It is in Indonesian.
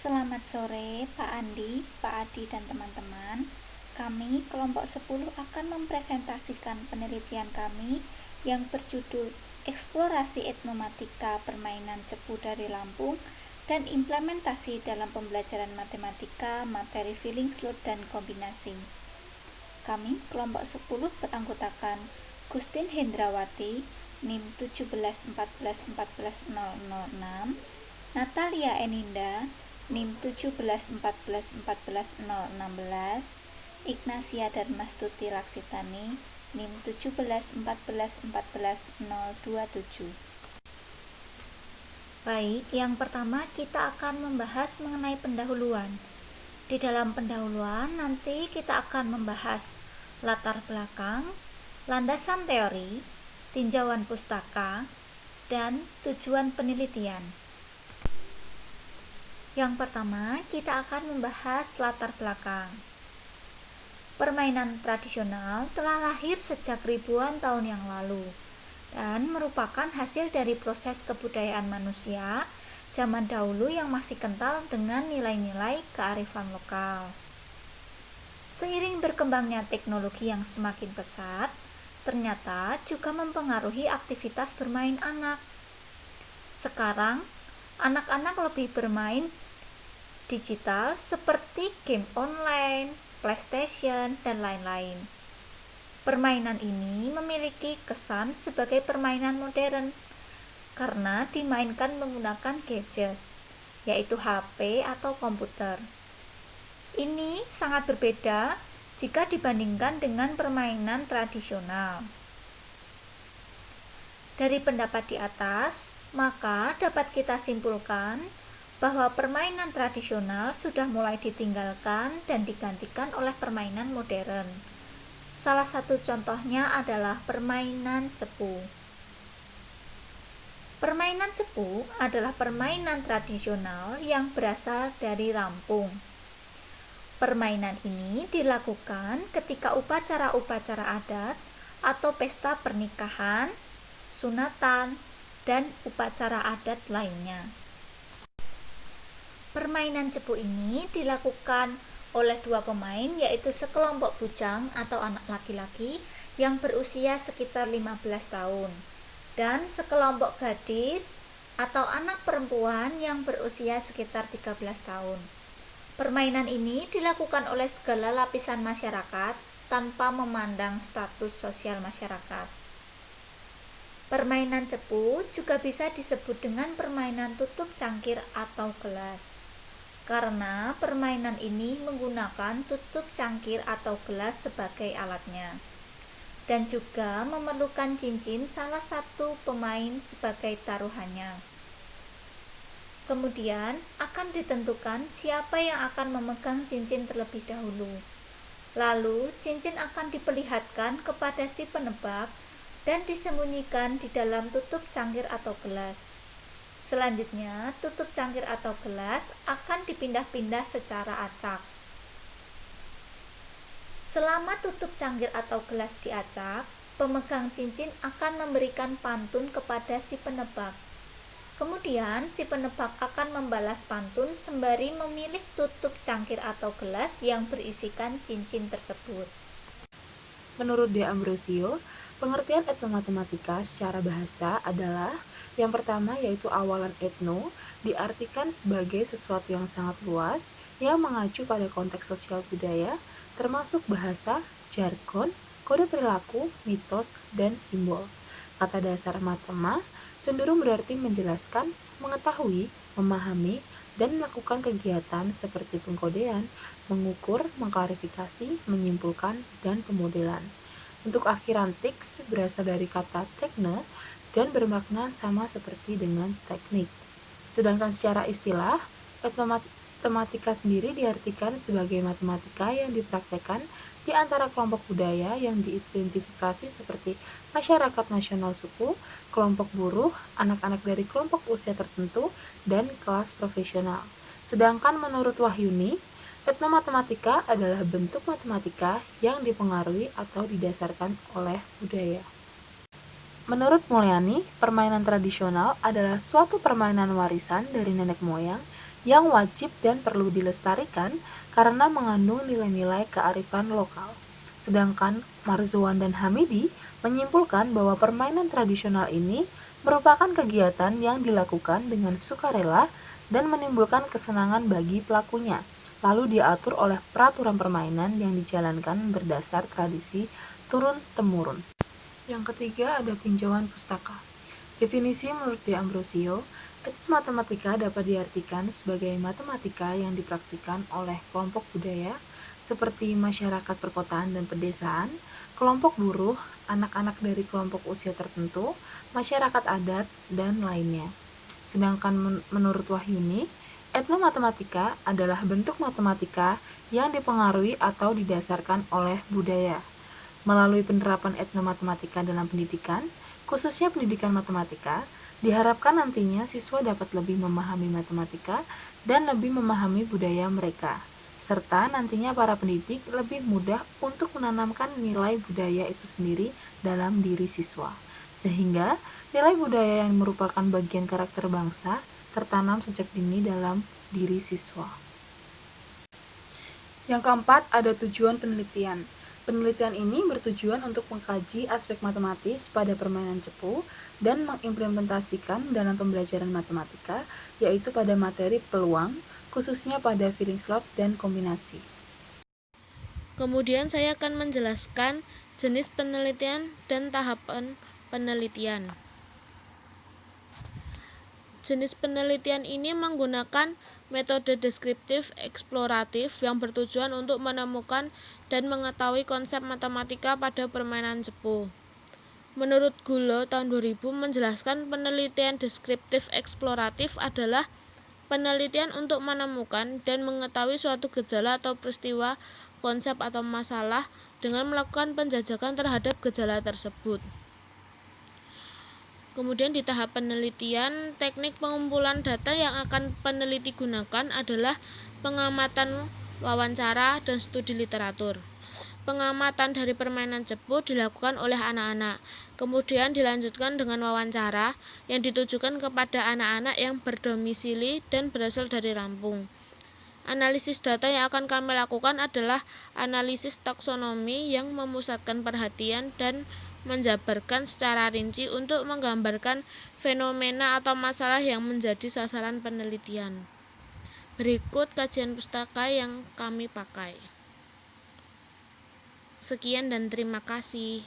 Selamat sore Pak Andi, Pak Adi dan teman-teman. Kami kelompok 10 akan mempresentasikan penelitian kami yang berjudul Eksplorasi Etnomatika Permainan Cepu dari Lampung dan Implementasi dalam Pembelajaran Matematika Materi Filling Slot dan Kombinasi. Kami kelompok 10 beranggotakan Gustin Hendrawati, NIM 171414006, Natalia Eninda, NIM 171414016, Ignacia Darmastuti Laksitani, NIM 171414027. Baik, yang pertama kita akan membahas mengenai pendahuluan. Di dalam pendahuluan nanti kita akan membahas latar belakang, landasan teori, tinjauan pustaka, dan tujuan penelitian. Yang pertama, kita akan membahas latar belakang. Permainan tradisional telah lahir sejak ribuan tahun yang lalu dan merupakan hasil dari proses kebudayaan manusia zaman dahulu yang masih kental dengan nilai-nilai kearifan lokal. Seiring berkembangnya teknologi yang semakin pesat, ternyata juga mempengaruhi aktivitas bermain anak. Sekarang, anak-anak lebih bermain digital seperti game online, PlayStation, dan lain-lain. Permainan ini memiliki kesan sebagai permainan modern karena dimainkan menggunakan gadget, yaitu HP atau komputer. Ini sangat berbeda jika dibandingkan dengan permainan tradisional. Dari pendapat di atas, maka dapat kita simpulkan bahwa permainan tradisional sudah mulai ditinggalkan dan digantikan oleh permainan modern. Salah satu contohnya adalah permainan cepu. Permainan cepu adalah permainan tradisional yang berasal dari Lampung. Permainan ini dilakukan ketika upacara-upacara adat atau pesta pernikahan, sunatan, dan upacara adat lainnya. Permainan cepu ini dilakukan oleh dua pemain, yaitu sekelompok bujang atau anak laki-laki yang berusia sekitar 15 tahun dan sekelompok gadis atau anak perempuan yang berusia sekitar 13 tahun. Permainan ini dilakukan oleh segala lapisan masyarakat tanpa memandang status sosial masyarakat. Permainan cepu juga bisa disebut dengan permainan tutup cangkir atau gelas, karena permainan ini menggunakan tutup cangkir atau gelas sebagai alatnya, dan juga memerlukan cincin salah satu pemain sebagai taruhannya. Kemudian akan ditentukan siapa yang akan memegang cincin terlebih dahulu. Lalu cincin akan diperlihatkan kepada si penebak dan disembunyikan di dalam tutup cangkir atau gelas. Selanjutnya, tutup cangkir atau gelas akan dipindah-pindah secara acak. Selama tutup cangkir atau gelas diacak, pemegang cincin akan memberikan pantun kepada si penebak. Kemudian, si penebak akan membalas pantun sembari memilih tutup cangkir atau gelas yang berisikan cincin tersebut. Menurut De Ambrosio, pengertian etnomatematika secara bahasa adalah yang pertama, yaitu awalan etno, diartikan sebagai sesuatu yang sangat luas yang mengacu pada konteks sosial budaya, termasuk bahasa, jargon, kode perilaku, mitos, dan simbol. Kata dasar matema cenderung berarti menjelaskan, mengetahui, memahami, dan melakukan kegiatan seperti pengkodean, mengukur, mengklarifikasi, menyimpulkan, dan pemodelan. Untuk akhirantik berasal dari kata tekne dan bermakna sama seperti dengan teknik. Sedangkan secara istilah, etnomatematika sendiri diartikan sebagai matematika yang dipraktekkan di antara kelompok budaya yang diidentifikasi seperti masyarakat nasional suku, kelompok buruh, anak-anak dari kelompok usia tertentu, dan kelas profesional. Sedangkan menurut Wahyuni, etnomatematika adalah bentuk matematika yang dipengaruhi atau didasarkan oleh budaya. Menurut Mulyani, permainan tradisional adalah suatu permainan warisan dari nenek moyang yang wajib dan perlu dilestarikan karena mengandung nilai-nilai kearifan lokal. Sedangkan Marzuan dan Hamidi menyimpulkan bahwa permainan tradisional ini merupakan kegiatan yang dilakukan dengan sukarela dan menimbulkan kesenangan bagi pelakunya, lalu diatur oleh peraturan permainan yang dijalankan berdasar tradisi turun-temurun. Yang ketiga ada tinjauan pustaka. Definisi menurut De Ambrosio, matematika dapat diartikan sebagai matematika yang dipraktikkan oleh kelompok budaya seperti masyarakat perkotaan dan pedesaan, kelompok buruh, anak-anak dari kelompok usia tertentu, masyarakat adat, dan lainnya. Sedangkan menurut Wahyuni, etnomatematika adalah bentuk matematika yang dipengaruhi atau didasarkan oleh budaya. Melalui penerapan etnomatematika dalam pendidikan, khususnya pendidikan matematika, diharapkan nantinya siswa dapat lebih memahami matematika dan lebih memahami budaya mereka, serta nantinya para pendidik lebih mudah untuk menanamkan nilai budaya itu sendiri dalam diri siswa, sehingga nilai budaya yang merupakan bagian karakter bangsa tertanam sejak dini dalam diri siswa. Yang keempat, ada tujuan penelitian. Penelitian ini bertujuan untuk mengkaji aspek matematis pada permainan cepu dan mengimplementasikan dalam pembelajaran matematika, yaitu pada materi peluang, khususnya pada filling slot dan kombinasi. Kemudian saya akan menjelaskan jenis penelitian dan tahapan penelitian. Jenis penelitian ini menggunakan metode deskriptif eksploratif yang bertujuan untuk menemukan dan mengetahui konsep matematika pada permainan cepu. Menurut Gulo tahun 2000 menjelaskan penelitian deskriptif eksploratif adalah penelitian untuk menemukan dan mengetahui suatu gejala atau peristiwa, konsep atau masalah dengan melakukan penjajakan terhadap gejala tersebut. Kemudian di tahap penelitian, teknik pengumpulan data yang akan peneliti gunakan adalah pengamatan, wawancara, dan studi literatur. Pengamatan dari permainan cepu dilakukan oleh anak-anak, kemudian dilanjutkan dengan wawancara yang ditujukan kepada anak-anak yang berdomisili dan berasal dari Lampung. Analisis data yang akan kami lakukan adalah analisis taksonomi yang memusatkan perhatian dan menjabarkan secara rinci untuk menggambarkan fenomena atau masalah yang menjadi sasaran penelitian. Berikut kajian pustaka yang kami pakai. Sekian dan terima kasih.